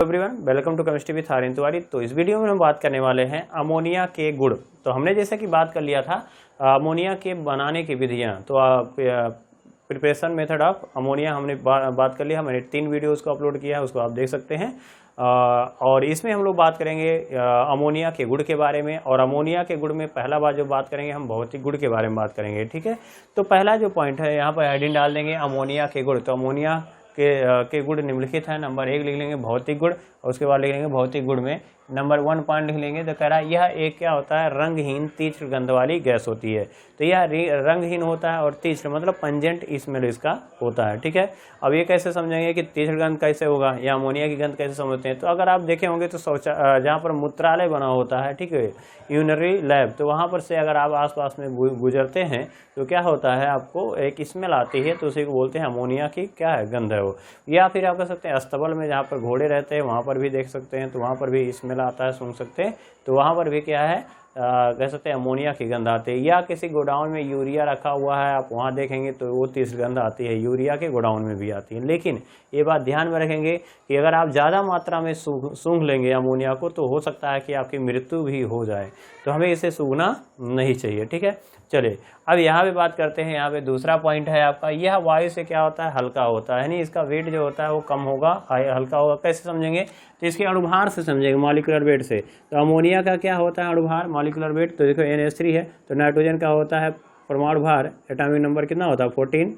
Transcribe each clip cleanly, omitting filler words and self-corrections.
Everyone, welcome to chemistry with Aryan Tiwari. तो इस video में हम बात करने वाले हैं अमोनिया के गुण। तो हमने जैसे कि बात कर लिया था अमोनिया के बनाने की विधियां, तो प्रिपरेशन मेथड ऑफ अमोनिया हमने बात कर लिया। हमने 3 वीडियो उसको अपलोड किया है, उसको आप देख सकते हैं। और इसमें हम लोग बात करेंगे अमोनिया के गुण के बारे में। और अमोनिया के गुण में पहला बात जो बात करेंगे हम भौतिक गुण के बारे में बात करेंगे, ठीक है। तो पहला जो पॉइंट है यहाँ पर हेडिंग डाल देंगे अमोनिया के गुण। तो अमोनिया के गुण निम्नलिखित है। नंबर 1 लिख लेंगे भौतिक गुण, और उसके बाद लिख लेंगे भौतिक गुण में नंबर 1 पॉइंट लिख लेंगे। तो कह रहा है यह एक क्या होता है, रंगहीन तीक्ष्ण गंध वाली गैस होती है। तो यह रंगहीन होता है और तीक्ष्ण मतलब पंजेंट स्मेल इसका होता है, ठीक है। अब ये कैसे समझेंगे कि तीक्ष्ण गंध कैसे होगा या अमोनिया की गंध कैसे समझते हैं। तो अगर आप देखे होंगे तो जहाँ पर मूत्रालय बना होता है, ठीक है, यूरिनरी लैब, तो वहाँ पर से अगर आप आसपास में गुजरते हैं तो क्या होता है, आपको एक स्मेल आती है, तो उसी को बोलते हैं अमोनिया की क्या है, गंध है वो। या फिर आप कह सकते हैं अस्तबल में जहाँ पर घोड़े रहते हैं वहाँ पर भी देख सकते हैं, तो वहाँ पर भी स्मेल आता है, सुन सकते हैं। तो वहाँ पर भी क्या है, कह सकते हैं अमोनिया की गंध आती है। या किसी गोडाउन में यूरिया रखा हुआ है, आप वहाँ देखेंगे तो वो तीव्र गंध आती है, यूरिया के गोडाउन में भी आती है। लेकिन ये बात ध्यान में रखेंगे कि अगर आप ज़्यादा मात्रा में सूंघ लेंगे अमोनिया को तो हो सकता है कि आपकी मृत्यु भी हो जाए। तो हमें इसे सूंघना नहीं चाहिए, ठीक है। चलिए अब यहाँ पे बात करते हैं। यहाँ पे दूसरा पॉइंट है आपका, यह वायु से क्या होता है, हल्का होता है। नहीं, इसका वेट जो होता है वो कम होगा, हल्का होगा। कैसे समझेंगे, तो इसके अणुभार से समझेंगे, मॉलिक्यूलर वेट से। तो अमोनिया का क्या होता है अणुभार, मॉलिक्यूलर वेट। तो देखो NH3 है, तो नाइट्रोजन का होता है परमाणु भार, एटॉमिक नंबर कितना होता है 14,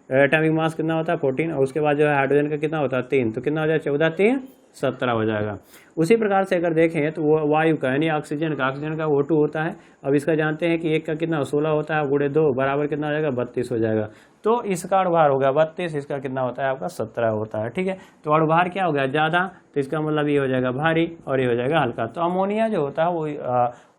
एटॉमिक मास कितना होता है 14, और उसके बाद जो है हाइड्रोजन का कितना होता है 3, तो कितना हो जाएगा 14 3 17 हो जाएगा। उसी प्रकार से अगर देखें तो वो वायु का यानी ऑक्सीजन का O2 होता है। अब इसका जानते हैं कि एक का कितना 16 होता है, गुणे 2 बराबर कितना हो जाएगा 32 हो जाएगा। तो इसका अणुभार हो गया 32, इसका कितना होता है आपका 17 होता है, ठीक है। तो अणुभार क्या हो गया ज़्यादा, तो इसका मतलब ये हो जाएगा भारी और ये हो जाएगा हल्का। तो अमोनिया जो होता है वो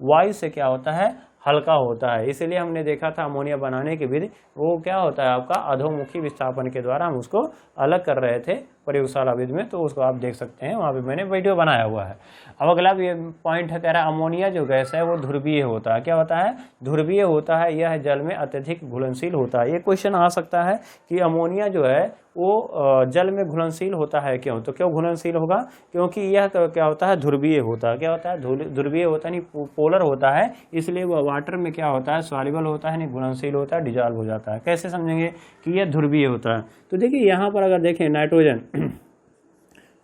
वायु से क्या होता है, हल्का होता है। इसलिए हमने देखा था अमोनिया बनाने की विधि वो क्या होता है आपका अधोमुखी विस्थापन के द्वारा हम उसको अलग कर रहे थे प्रयोगशाला विधि में। तो उसको आप देख सकते हैं, वहाँ पे मैंने वीडियो बनाया हुआ है। अब अगला ये पॉइंट है, कह रहा है अमोनिया जो गैस है वो ध्रुवीय होता है। क्या होता है, ध्रुवीय होता है। यह जल में अत्यधिक घुलनशील होता है। ये क्वेश्चन आ सकता है कि अमोनिया जो है वो जल में घुलनशील होता है, क्यों। तो क्यों घुलनशील होगा, क्योंकि यह क्या होता है, ध्रुवीय होता है। क्या होता है, ध्रुवीय होता है, नहीं पोलर होता है, इसलिए वह वाटर में क्या होता है, सॉल्युबल होता है, नहीं घुलनशील होता है, डिजॉल्व हो जाता है। कैसे समझेंगे कि यह ध्रुवीय होता है। तो देखिए यहाँ पर अगर देखें नाइट्रोजन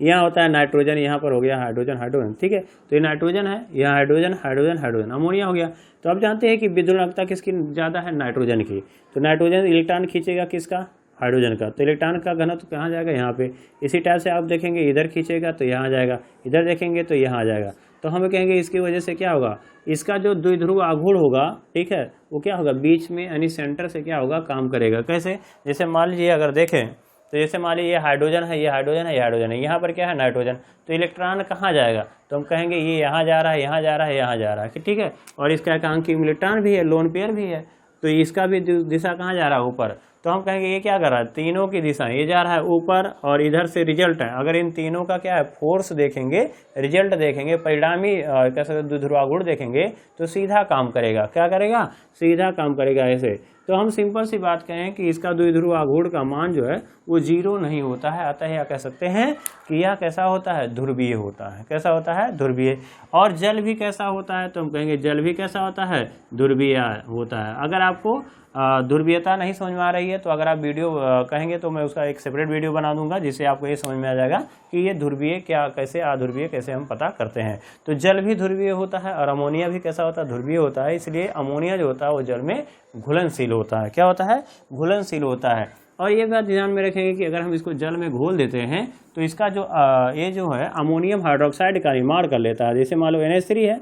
यहाँ होता है नाइट्रोजन, यहाँ पर हो गया हाइड्रोजन, ठीक है। तो ये नाइट्रोजन है, यह हाइड्रोजन अमोनिया हो गया। तो आप जानते हैं कि विद्युल्लकता किसकी ज़्यादा है, नाइट्रोजन की। तो नाइट्रोजन इलेक्ट्रॉन खींचेगा किसका, हाइड्रोजन का। तो इलेक्ट्रॉन का घनत्व तो कहाँ जाएगा, यहाँ पे। इसी टाइप से आप देखेंगे इधर खींचेगा तो यहाँ जाएगा, इधर देखेंगे तो यहाँ जाएगा। तो हम कहेंगे इसकी वजह से क्या होगा, इसका जो द्विध्रुव आघूर्ण होगा, ठीक है, वो क्या होगा बीच में यानी सेंटर से क्या होगा काम करेगा। कैसे, जैसे मान लीजिए अगर देखें तो जैसे मान लीजिए ये हाइड्रोजन है, ये हाइड्रोजन है, ये हाइड्रोजन है, यहाँ पर क्या है नाइट्रोजन। तो इलेक्ट्रॉन कहाँ जाएगा, तो हम कहेंगे ये यहाँ जा रहा है, यहाँ जा रहा है, यहाँ जा रहा है, ठीक है। और इसका एकांकी इलेक्ट्रॉन भी है, लोन पेयर भी है, तो इसका भी दिशा कहाँ जा रहा है, ऊपर। तो हम कहेंगे ये क्या कर रहा है, तीनों की दिशा, ये जा रहा है ऊपर और इधर से रिजल्ट है। अगर इन तीनों का क्या है फोर्स देखेंगे, रिजल्ट देखेंगे, परिणामी क्या सकते द्विध्रुवागुण देखेंगे, तो सीधा काम करेगा। क्या करेगा, सीधा काम करेगा ऐसे। तो हम सिंपल सी बात कहें कि इसका द्विध्रुवागुण का मान जो है वो 0 नहीं होता है। अतः यह कह सकते हैं कि यह कैसा होता है, ध्रुवीय होता है। कैसा होता है, ध्रुवीय। और जल भी कैसा होता है, तो हम कहेंगे जल भी कैसा होता है, ध्रुवीय होता है। अगर आपको ध्रुवीयता नहीं समझ में आ रही है तो अगर आप वीडियो कहेंगे तो मैं उसका एक सेपरेट वीडियो बना दूंगा, जिससे आपको ये समझ में आ जाएगा कि ये ध्रुवीय क्या, कैसे अध्रुवीय कैसे हम पता करते हैं। तो जल भी ध्रुवीय होता है और अमोनिया भी कैसा होता है, ध्रुवीय होता है। इसलिए अमोनिया जो होता है वो जल में घुलनशील होता है। क्या होता है, घुलनशील होता है। और ये बात ध्यान में रखेंगे कि अगर हम इसको जल में घोल देते हैं तो इसका जो ये जो है अमोनियम हाइड्रोक्साइड का निर्माण कर लेता है। जैसे मान लो NH3 है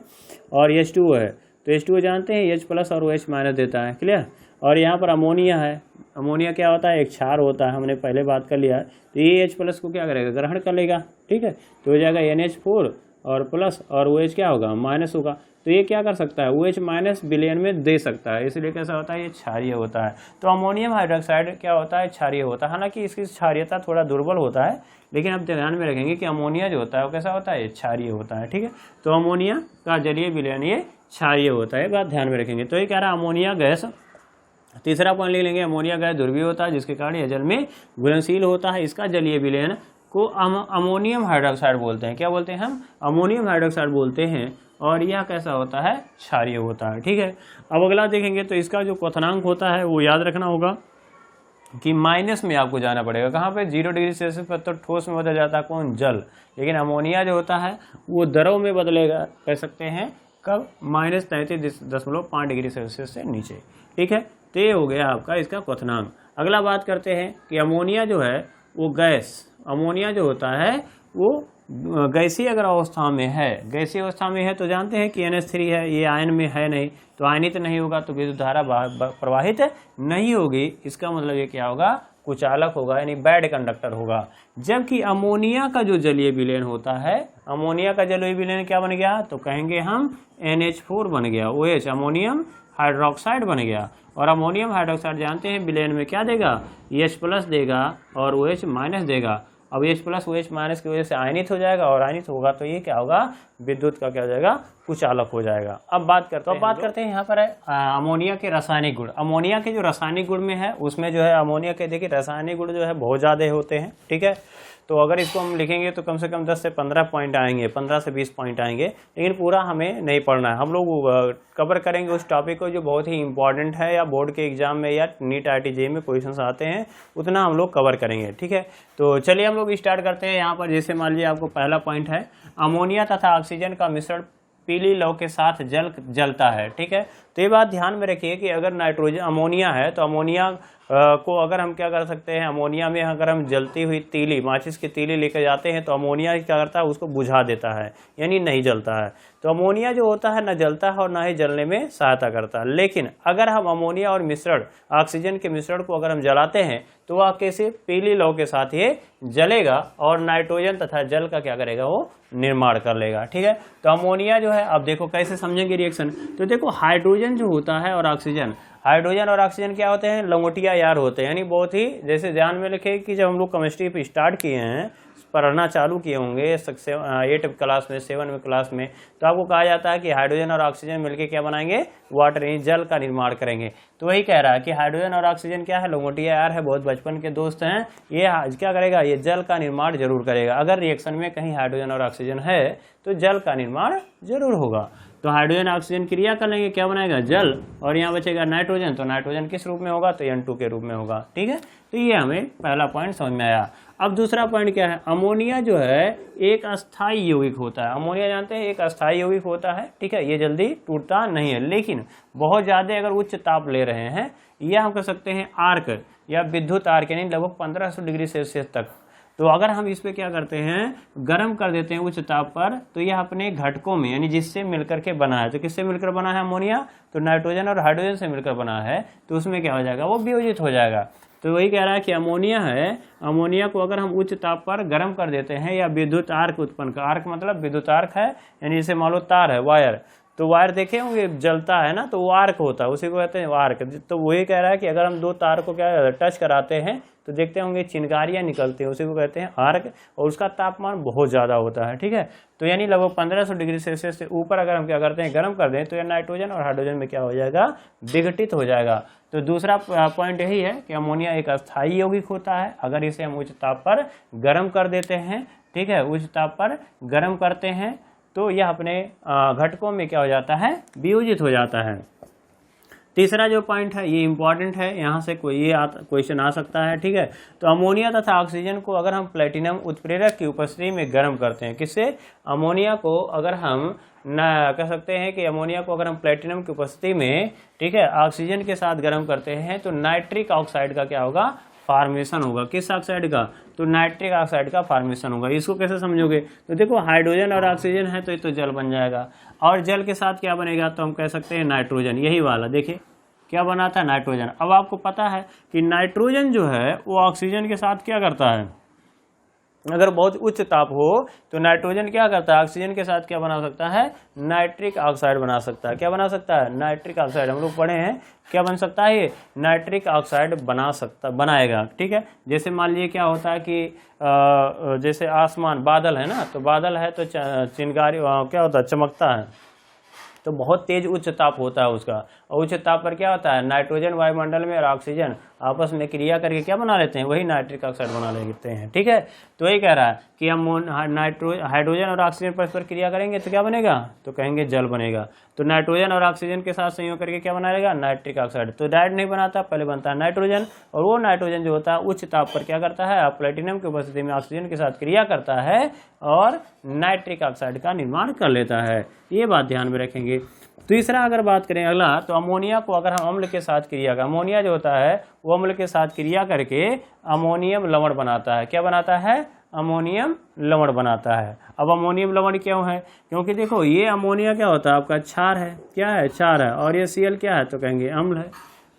और H2O है, तो H2O जानते हैं H+ और OH- देता है, क्लियर। और यहाँ पर अमोनिया है, अमोनिया क्या होता है, एक क्षार होता है, हमने पहले बात कर लिया। तो ये H+ को क्या करेगा, ग्रहण कर लेगा, ठीक है। तो हो जाएगा NH4 और प्लस, और OH क्या होगा, माइनस होगा। तो ये क्या कर सकता है, OH- विलयन में दे सकता है, इसलिए कैसा होता है, ये क्षारीय होता है। तो अमोनियम हाइड्रोक्साइड क्या होता है, क्षारीय होता है। हालांकि इसकी क्षारीयता थोड़ा दुर्बल होता है, लेकिन अब ध्यान में रखेंगे कि अमोनिया जो होता है वो कैसा होता है, क्षारीय होता है, ठीक है। तो अमोनिया का जलीय विलयन ये क्षारीय होता है, बात ध्यान में रखेंगे। तो ये कह रहा है अमोनिया गैस तीसरा पॉइंट ले लेंगे, अमोनिया गैस ध्रुवीय होता है जिसके कारण यह जल में घुलनशील होता है। इसका जलीय विलयन को अमोनियम हाइड्रोक्साइड बोलते हैं। क्या बोलते हैं हम? अमोनियम हाइड्रोक्साइड बोलते हैं। और यह कैसा होता है? क्षारीय होता है। ठीक है, अब अगला देखेंगे तो इसका जो क्वथनांक होता है वो याद रखना होगा कि माइनस में आपको जाना पड़ेगा। कहाँ पे? 0 डिग्री सेल्सियस पर तो ठोस में बदल जाता है कौन? जल। लेकिन अमोनिया जो होता है वो द्रव में बदलेगा, कह सकते हैं कब? -33.5 डिग्री सेल्सियस से नीचे। ठीक है, तो ये हो गया आपका इसका क्वथनांक। अगला बात करते हैं कि अमोनिया जो है वो गैस, अमोनिया जो होता है वो गैसीय अगर अवस्था में है, गैसीय अवस्था में है तो जानते हैं कि NH3 है, ये आयन में है नहीं, तो आयनित नहीं होगा तो विद्युत धारा प्रवाहित नहीं होगी। इसका मतलब ये क्या होगा? कुचालक होगा, यानी बैड कंडक्टर होगा। जबकि अमोनिया का जो जलीय विलयन होता है, अमोनिया का जलीय विलयन क्या बन गया? तो कहेंगे हम NH4 बन गया, OH अमोनियम हाइड्रोक्साइड बन गया। और अमोनियम हाइड्रोक्साइड जानते हैं विलयन में क्या देगा? H+ देगा और OH- देगा। अब H+ OH- की वजह से आयनित हो जाएगा, और आयनित होगा तो ये क्या होगा? विद्युत का क्या हो जाएगा? कुचालक हो जाएगा। अब बात करते हैं यहाँ पर है अमोनिया के रासायनिक गुण। अमोनिया के जो रासायनिक गुण में है उसमें जो है अमोनिया के देखिए रासायनिक गुण जो है बहुत ज़्यादा होते हैं। ठीक है, तो अगर इसको हम लिखेंगे तो कम से कम 10 से 15 पॉइंट आएंगे, 15 से 20 पॉइंट आएंगे, लेकिन पूरा हमें नहीं पढ़ना है। हम लोग कवर करेंगे उस टॉपिक को जो बहुत ही इंपॉर्टेंट है या बोर्ड के एग्जाम में या नीट RTJ में क्वेश्चंस आते हैं, उतना हम लोग कवर करेंगे। ठीक है, तो चलिए हम लोग स्टार्ट करते हैं। यहाँ पर जैसे मान लीजिए आपको पहला पॉइंट है अमोनिया तथा ऑक्सीजन का मिश्रण पीली लौ के साथ जलता है। ठीक है, तो ये बात ध्यान में रखिए कि अगर नाइट्रोजन अमोनिया है तो अमोनिया को अगर हम क्या कर सकते हैं, अमोनिया में अगर हम जलती हुई तीली, माचिस की तीली लेकर जाते हैं तो अमोनिया क्या करता है? उसको बुझा देता है, यानी नहीं जलता है। तो अमोनिया जो होता है न जलता है और ना ही जलने में सहायता करता है। लेकिन अगर हम अमोनिया और मिश्रण ऑक्सीजन के मिश्रण को अगर हम जलाते हैं तो वह कैसे? पीली लौ के साथ ये जलेगा और नाइट्रोजन तथा जल का क्या करेगा? वो निर्माण कर लेगा। ठीक है, तो अमोनिया जो है, अब देखो कैसे समझेंगे रिएक्शन। तो देखो हाइड्रोजन जो होता है और ऑक्सीजन, हाइड्रोजन और ऑक्सीजन क्या होते हैं? लंगोटिया यार होते हैं, यानी बहुत ही, जैसे ध्यान में लिखे कि जब हम लोग केमिस्ट्री पे स्टार्ट किए हैं, पढ़ना चालू किए होंगे 8 क्लास में, 7 में क्लास में, तो आपको कहा जाता है कि हाइड्रोजन और ऑक्सीजन मिलकर क्या बनाएंगे? वाटर, यानी जल का निर्माण करेंगे। तो वही कह रहा है कि हाइड्रोजन और ऑक्सीजन क्या है? लंगोटिया यार है, बहुत बचपन के दोस्त हैं। ये क्या करेगा? ये जल का निर्माण जरूर करेगा। अगर रिएक्शन में कहीं हाइड्रोजन और ऑक्सीजन है तो जल का निर्माण जरूर होगा। तो हाइड्रोजन ऑक्सीजन क्रिया कर लेंगे, क्या बनाएगा? जल। और यहाँ बचेगा नाइट्रोजन, तो नाइट्रोजन किस रूप में होगा? तो N2 के रूप में होगा। ठीक है, तो ये हमें पहला पॉइंट समझ में आया। अब दूसरा पॉइंट क्या है? अमोनिया जो है एक अस्थायी यौगिक होता है। अमोनिया जानते हैं एक अस्थायी यौगिक होता है। ठीक है, ये जल्दी टूटता नहीं है, लेकिन बहुत ज़्यादा अगर उच्च ताप ले रहे हैं, या हम कह सकते हैं आर्क या विद्युत आर्क, यानी लगभग 1500 डिग्री सेल्सियस तक, तो अगर हम इस पे क्या करते हैं? गर्म कर देते हैं उच्च ताप पर, तो यह अपने घटकों में, यानी जिससे मिलकर के बना है, तो किससे मिलकर बना है अमोनिया? तो नाइट्रोजन और हाइड्रोजन से मिलकर बना है, तो उसमें क्या हो जाएगा? वो वियोजित हो जाएगा। तो वही कह रहा है कि अमोनिया है, अमोनिया को अगर हम उच्च ताप पर गर्म कर देते हैं या विद्युत आर्क उत्पन्न कर, आर्क मतलब विद्युत आर्क है, यानी जैसे मान लो तार है, वायर, तो वायर देखे होंगे जलता है ना, तो वो आर्क होता है, उसी को कहते हैं आर्क। तो वही कह रहा है कि अगर हम दो तार को क्या टच कराते हैं तो देखते होंगे चिंगारियां निकलती हैं, उसी को कहते हैं आर्क, और उसका तापमान बहुत ज़्यादा होता है। ठीक है, तो यानी लगभग 1500 डिग्री सेल्सियस से ऊपर अगर हम क्या करते हैं? गर्म कर दें, तो यह नाइट्रोजन और हाइड्रोजन में क्या हो जाएगा? विघटित हो जाएगा। तो दूसरा पॉइंट यही है कि अमोनिया एक अस्थायी यौगिक होता है। अगर इसे हम उच्च ताप पर गर्म कर देते हैं, ठीक है, उच्च ताप पर गर्म करते हैं, तो यह अपने घटकों में क्या हो जाता है? वियोजित हो जाता है। तीसरा जो पॉइंट है ये इंपॉर्टेंट है, यहाँ से कोई ये क्वेश्चन आ सकता है। ठीक है, तो अमोनिया तथा ऑक्सीजन को अगर हम प्लेटिनम उत्प्रेरक की उपस्थिति में गर्म करते हैं, किससे? अमोनिया को अगर हम कह सकते हैं कि अमोनिया को अगर हम प्लेटिनम की उपस्थिति में, ठीक है, ऑक्सीजन के साथ गर्म करते हैं, तो नाइट्रिक ऑक्साइड का क्या होगा? फॉर्मेशन होगा। किस ऑक्साइड का? तो नाइट्रिक ऑक्साइड का फॉर्मेशन होगा। इसको कैसे समझोगे? तो देखो हाइड्रोजन और ऑक्सीजन है तो ये तो जल बन जाएगा, और जल के साथ क्या बनेगा? तो हम कह सकते हैं नाइट्रोजन। यही वाला देखिए क्या बना था? नाइट्रोजन। अब आपको पता है कि नाइट्रोजन जो है वो ऑक्सीजन के साथ क्या करता है? अगर बहुत उच्च ताप हो तो नाइट्रोजन क्या करता है? ऑक्सीजन के साथ क्या बना सकता है? नाइट्रिक ऑक्साइड बना सकता है। क्या बना सकता है? Nitric oxide. हम लोग पढ़े हैं, क्या बन सकता है? ये नाइट्रिक ऑक्साइड बनाएगा। ठीक है, जैसे मान लीजिए क्या होता है कि जैसे आसमान, बादल है ना, तो बादल है तो चिंगारी क्या होता है? चमकता है, तो बहुत तेज उच्च ताप होता है उसका, और उच्च ताप पर क्या होता है, नाइट्रोजन वायुमंडल में और ऑक्सीजन आपस में क्रिया करके क्या बना लेते हैं, वही नाइट्रिक ऑक्साइड बना लेते हैं। ठीक है, तो यही कह रहा है कि हम हाइड्रोजन और ऑक्सीजन परस्पर क्रिया करेंगे तो क्या बनेगा, तो कहेंगे जल बनेगा। तो नाइट्रोजन और ऑक्सीजन के साथ संयोग करके क्या बनाएगा, नाइट्रिक ऑक्साइड। तो डायरेक्ट नहीं बनाता, पहले बनता है नाइट्रोजन, और वो नाइट्रोजन जो होता है उच्च ताप पर क्या करता है, प्लेटिनम की उपस्थिति में ऑक्सीजन के साथ क्रिया करता है और नाइट्रिक ऑक्साइड का निर्माण कर लेता है। ये बात ध्यान में रखेंगे। तीसरा अगर बात करें अगला, तो अमोनिया को अगर हम अम्ल के साथ क्रिया का, अमोनिया जो होता है वो अम्ल के साथ क्रिया करके अमोनियम लवण बनाता है। क्या बनाता है, अमोनियम लवण बनाता है। अब अमोनियम लवण क्यों है, क्योंकि देखो ये अमोनिया क्या होता है आपका, क्षार है, क्या है, क्षार है, और ये Cl क्या है, तो कहेंगे अम्ल है।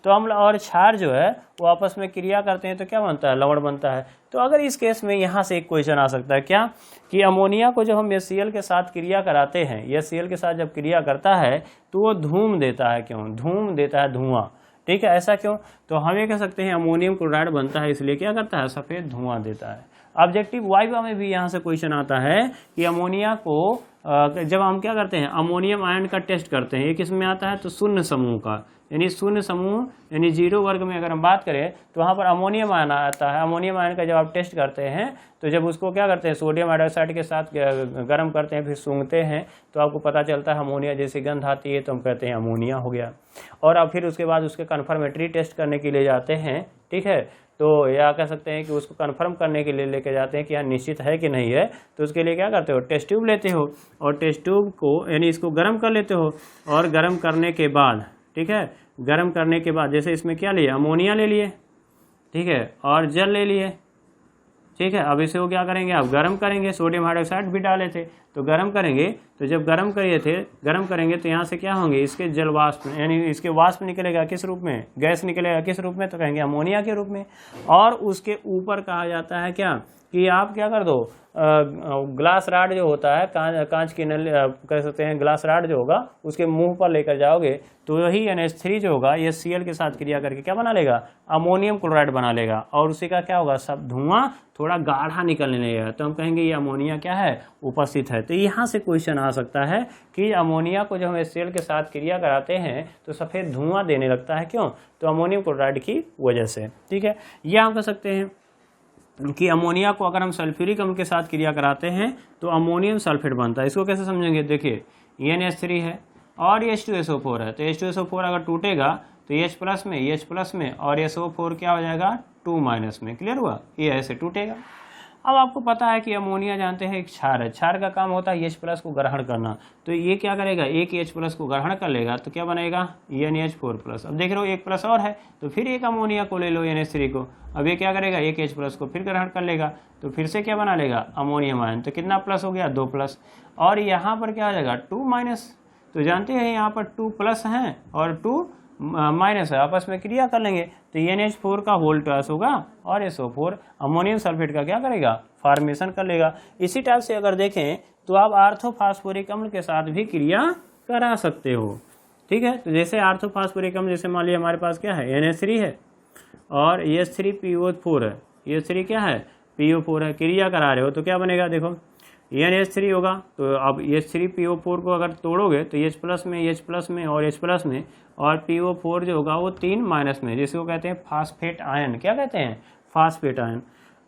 तो अम्ल और क्षार जो है वो आपस में क्रिया करते हैं तो क्या बनता है, लवण बनता है। तो अगर इस केस में यहाँ से एक क्वेश्चन आ सकता है क्या, कि अमोनिया को जब हम HCl के साथ क्रिया कराते हैं, HCl के साथ जब क्रिया करता है तो वो धूम देता है। क्यों धूम देता है, धुआं। ठीक है, ऐसा क्यों, तो हम ये कह सकते हैं अमोनियम क्लोराइड बनता है इसलिए क्या करता है, सफ़ेद धुआं देता है। ऑब्जेक्टिव वाइवा में भी यहाँ से क्वेश्चन आता है कि अमोनिया को जब हम क्या करते हैं, अमोनियम आयन का टेस्ट करते हैं, ये किस में आता है, तो शून्य समूह का, यानी शून्य समूह यानी 0 वर्ग में अगर हम बात करें तो वहाँ पर अमोनियम आयन आता है। अमोनियम आयन का जब आप टेस्ट करते हैं तो जब उसको क्या करते हैं, सोडियम हाइड्रोक्साइड के साथ गर्म करते हैं, फिर सूंघते हैं तो आपको पता चलता है अमोनिया जैसी गंध आती है, तो हम कहते हैं अमोनिया हो गया। और अब फिर उसके बाद उसके कन्फर्मेटरी टेस्ट करने के लिए जाते हैं। ठीक है, तो या कह सकते हैं कि उसको कंफर्म करने के लिए लेके जाते हैं कि यहाँ निश्चित है कि नहीं है, तो उसके लिए क्या करते हो, टेस्ट ट्यूब लेते हो, और टेस्ट ट्यूब को यानी इसको गर्म कर लेते हो, और गर्म करने के बाद, ठीक है, गर्म करने के बाद जैसे इसमें क्या लिए, अमोनिया ले लिए, ठीक है, और जल ले लिए। ठीक है, अब इसे वो क्या करेंगे, आप गर्म करेंगे, सोडियम हाइड्रोक्साइड भी डाले थे तो गर्म करेंगे, तो जब गर्म करेंगे तो यहाँ से क्या होंगे, इसके जल वाष्प यानी इसके वाष्प निकलेगा किस रूप में, गैस निकलेगा किस रूप में, तो कहेंगे अमोनिया के रूप में। और उसके ऊपर कहा जाता है क्या, कि आप क्या कर दो, ग्लास राड जो होता है, कांच की नली कह सकते हैं, ग्लास राड जो होगा उसके मुंह पर लेकर जाओगे तो वही NH3 जो होगा ये Cl के साथ क्रिया करके क्या बना लेगा, अमोनियम क्लोराइड बना लेगा, और उसी का क्या होगा, सब धुआं थोड़ा गाढ़ा निकलने लगेगा, तो हम कहेंगे ये अमोनिया क्या है, उपस्थित है। तो यहाँ से क्वेश्चन आ सकता है कि अमोनिया को जब हम HCl के साथ क्रिया कराते हैं तो सफ़ेद धुआं देने लगता है, क्यों, तो अमोनियम क्लोराइड की वजह से। ठीक है, यह हम कह सकते हैं कि अमोनिया को अगर हम सल्फ्यूरिक अम्ल के साथ क्रिया कराते हैं तो अमोनियम सल्फेट बनता है। इसको कैसे समझेंगे, देखिए NH3 है और H2SO4 है, तो H2SO4 अगर टूटेगा तो H प्लस में और SO4 क्या हो जाएगा, 2- में। क्लियर हुआ, ये ऐसे टूटेगा। अब आपको पता है कि अमोनिया जानते हैं एक क्षार है, क्षार का काम होता है H+ को ग्रहण करना, तो ये क्या करेगा, एक H+ को ग्रहण कर लेगा तो क्या बनेगा, NH4+। अब देख रहे हो एक प्लस और है, तो फिर एक अमोनिया को ले लो NH3 को, अब ये क्या करेगा, एक H+ को फिर ग्रहण कर लेगा तो फिर से क्या बना लेगा, अमोनियम आयन। तो कितना प्लस हो गया, 2+, और यहाँ पर क्या हो जाएगा, 2-। तो जानते हैं यहाँ पर 2+ हैं और 2- है, आपस में क्रिया कर लेंगे तो NH4 का होल ट्वाइस होगा और SO4 अमोनियम सल्फेट का क्या करेगा, फॉर्मेशन कर लेगा। इसी टाइप से अगर देखें तो आप आर्थोफॉस्फोरिक अम्ल के साथ भी क्रिया करा सकते हो। ठीक है, तो जैसे आर्थोफॉस्फोरिक अम्ल, जैसे मान लिया हमारे पास क्या है, NH3 है और H3PO4 है, H3 क्या है, PO4 है, क्रिया करा रहे हो तो क्या बनेगा, देखो NH3 होगा, तो अब H3PO4 को अगर तोड़ोगे तो H+ में और H+ में, और PO4 जो होगा वो 3- में, जिसको कहते हैं फास्फेट आयन। क्या कहते हैं, फास्फेट आयन।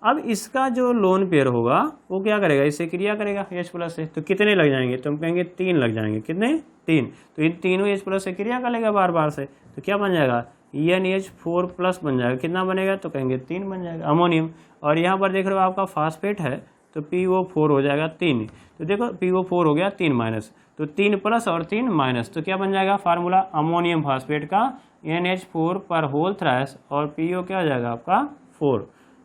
अब इसका जो लोन पेयर होगा वो क्या करेगा, इससे क्रिया करेगा H+ से, तो कितने लग जाएंगे, तो हम कहेंगे 3 लग जाएंगे। कितने, 3। तो इन तीनों H+ से क्रिया कर लेगा बार बार से, तो क्या बन जाएगा, NH4+ बन जाएगा। कितना बनेगा, तो कहेंगे 3 बन जाएगा, अमोनियम। और यहाँ पर देख रहे हो आपका फास्फेट है तो PO4 हो जाएगा 3, तो देखो PO4 हो गया 3-, तो 3+ और 3-, तो क्या बन जाएगा फार्मूला, अमोनियम फास्फेट का NH4 पर होल थ्राइस, और PO क्या हो जाएगा आपका 4।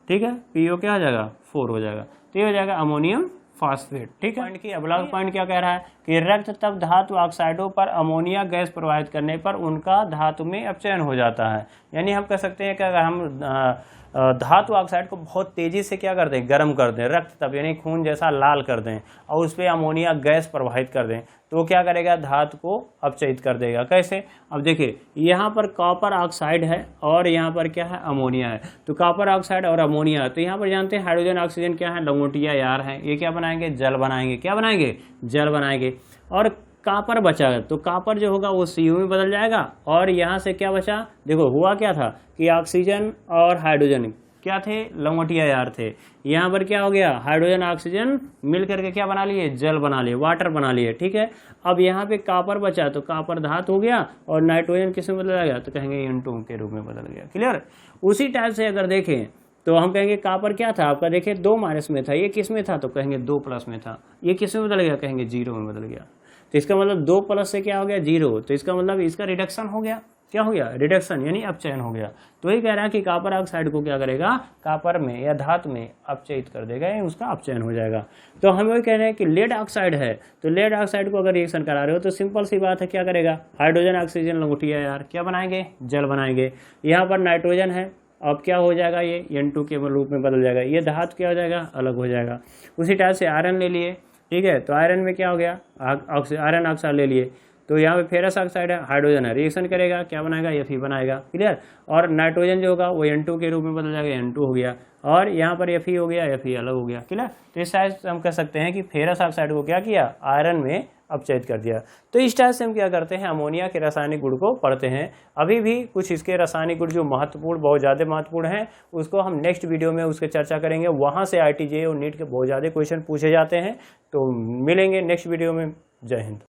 ठीक है, PO क्या हो जाएगा, 4 हो जाएगा, तो ये हो जाएगा अमोनियम फास्फेट। ठीक है, पॉइंट की अगला पॉइंट क्या कह रहा है कि रक्त तब धातु ऑक्साइडों पर अमोनिया गैस प्रवाहित करने पर उनका धातु में अपचयन हो जाता है। यानी हम कह सकते हैं कि अगर हम धातु ऑक्साइड को बहुत तेजी से क्या कर दें, गर्म कर दें, रक्त तप यानी खून जैसा लाल कर दें, और उस पर अमोनिया गैस प्रवाहित कर दें, तो क्या करेगा, धातु को अपचयित कर देगा। कैसे, अब देखिए यहाँ पर कॉपर ऑक्साइड है और यहाँ पर क्या है, अमोनिया है, तो कॉपर ऑक्साइड और अमोनिया, तो यहाँ पर जानते हैं हाइड्रोजन ऑक्सीजन क्या है, लंगोटिया यार है, ये क्या बनाएंगे, जल बनाएंगे। क्या बनाएंगे, जल बनाएंगे। और कॉपर बचा, तो कॉपर जो होगा वो Cu में बदल जाएगा। और यहाँ से क्या बचा, देखो हुआ क्या था कि ऑक्सीजन और हाइड्रोजन क्या थे, लंगोटिया यार थे। यहाँ पर क्या हो गया, हाइड्रोजन ऑक्सीजन मिल करके क्या बना लिए, जल बना लिए, वाटर बना लिए, ठीक है। अब यहाँ पे कॉपर बचा, तो कॉपर धातु हो गया और नाइट्रोजन किस में बदला गया, तो कहेंगे N2 के रूप में बदल गया। क्लियर। उसी टाइप से अगर देखें तो हम कहेंगे कॉपर क्या था आपका, देखिए 2- में था, ये किस में था, तो कहेंगे 2+ में था। ये किस में बदल गया, कहेंगे 0 में बदल गया। तो इसका मतलब 2+ से क्या हो गया, 0। तो इसका मतलब इसका रिडक्शन हो गया, क्या हो गया, रिडक्शन, यानी अपचयन हो गया। तो वही कह रहा है कि कॉपर ऑक्साइड को क्या करेगा, कॉपर में या धातु में अपचयित कर देगा, या उसका अपचयन हो जाएगा। तो हम वही कह रहे हैं कि लेड ऑक्साइड है, तो लेड ऑक्साइड को अगर रिएक्शन करा रहे हो तो सिंपल सी बात है, क्या करेगा, हाइड्रोजन ऑक्सीजन लंगोटिया यार क्या बनाएंगे, जल बनाएंगे। यहाँ पर नाइट्रोजन है, अब क्या हो जाएगा, ये N2 के रूप में बदल जाएगा, ये धातु क्या हो जाएगा, अलग हो जाएगा। उसी टाइप से आयरन ले लिए, ठीक है, तो आयरन में क्या हो गया, आयरन ऑक्साइड ले लिए, तो यहाँ पे फेरस ऑक्साइड है, हाइड्रोजन है, रिएक्शन करेगा, क्या बनाएगा, Fe बनाएगा। क्लियर। और नाइट्रोजन जो होगा वो N2 के रूप में बदल जाएगा, N2 हो गया, और यहाँ पर Fe हो गया, Fe अलग हो गया। क्लियर। तो इस टाइप से हम कह सकते हैं कि फेरस ऑक्साइड को क्या किया, आयरन में अपचयित कर दिया। तो इस टाइप से हम क्या करते हैं, अमोनिया के रासायनिक गुण को पढ़ते हैं। अभी भी कुछ इसके रासायनिक गुण जो महत्वपूर्ण, बहुत ज़्यादा महत्वपूर्ण हैं, उसको हम नेक्स्ट वीडियो में उसके चर्चा करेंगे। वहाँ से IIT JEE और नीट के बहुत ज़्यादा क्वेश्चन पूछे जाते हैं। तो मिलेंगे नेक्स्ट वीडियो में। जय हिंद।